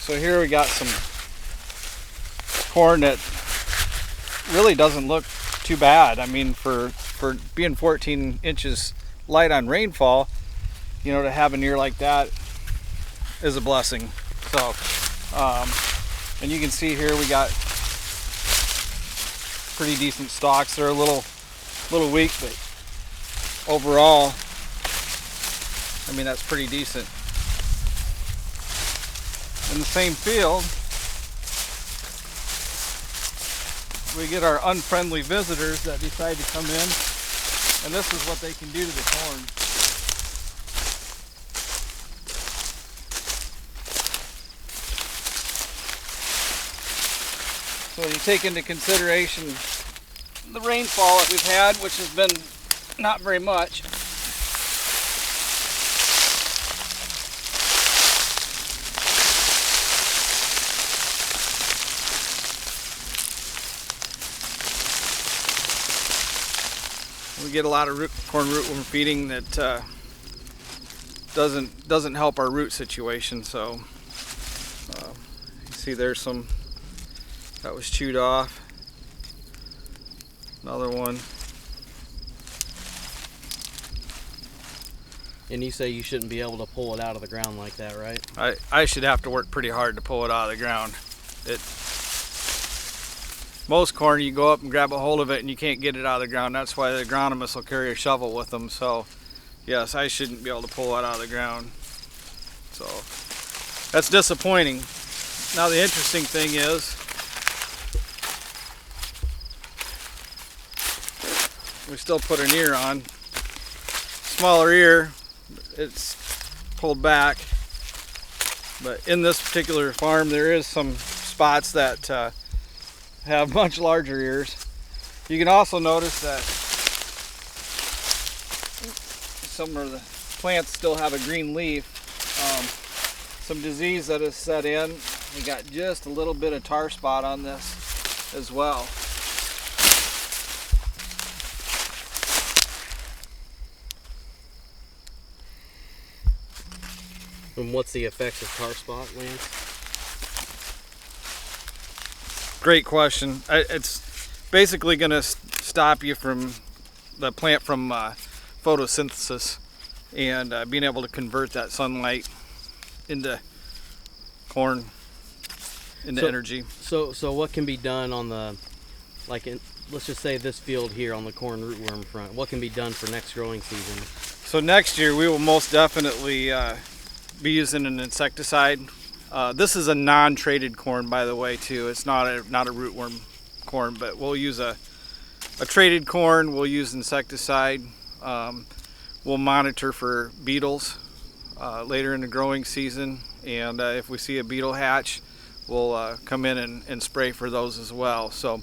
So here we got some corn that really doesn't look too bad. I mean, for being 14 inches light on rainfall, you know, to have an ear like that is a blessing. So, and you can see here we got pretty decent stalks. They're a little weak, but overall, I mean, that's pretty decent. In the same field, we get our unfriendly visitors that decide to come in, and this is what they can do to the corn. So when you take into consideration the rainfall that we've had, which has been not very much, we get a lot of corn rootworm feeding that doesn't help our root situation. So you see there's some that was chewed off. Another one. And you say you shouldn't be able to pull it out of the ground like that, right? I should have to work pretty hard to pull it out of the ground. Most corn, you go up and grab a hold of it and you can't get it out of the ground. That's why the agronomists will carry a shovel with them. So yes, I shouldn't be able to pull it out of the ground. So that's disappointing. Now the interesting thing is, we still put an ear on. Smaller ear, it's pulled back. But in this particular farm, there is some spots that have much larger ears. You can also notice that some of the plants still have a green leaf. Some disease that has set in. We got just a little bit of tar spot on this as well. And what's the effects of tar spot, Lance? Great question. It's basically going to stop you from the plant from photosynthesis and being able to convert that sunlight into corn, into energy. So what can be done on the, let's just say this field here on the corn rootworm front, what can be done for next growing season? So next year we will most definitely be using an insecticide. This is a non-traded corn, by the way, too. It's not a rootworm corn, but we'll use a traded corn. We'll use insecticide. We'll monitor for beetles later in the growing season, and if we see a beetle hatch, we'll come in and spray for those as well. So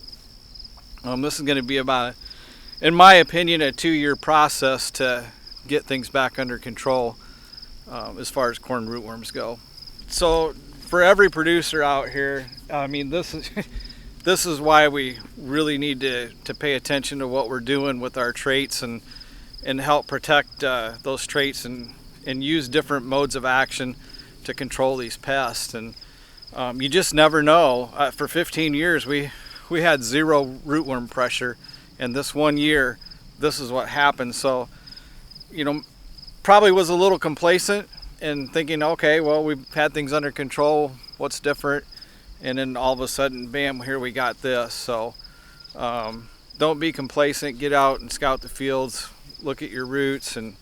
this is going to be about, in my opinion, a 2-year process to get things back under control as far as corn rootworms go. So for every producer out here, I mean, this is why we really need to pay attention to what we're doing with our traits and help protect those traits and use different modes of action to control these pests. And you just never know. For 15 years we had 0 rootworm pressure, and this 1 year this is what happened. So, you know, probably was a little complacent and thinking, okay, well, we've had things under control, what's different? And then all of a sudden, bam, here we got this. So don't be complacent. Get out and scout the fields, look at your roots, and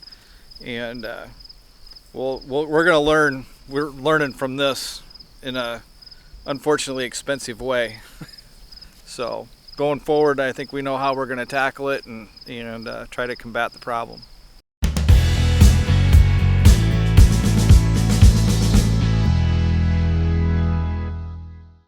we're going to learn. We're learning from this in a unfortunately expensive way. So going forward, I think we know how we're going to tackle it and try to combat the problem.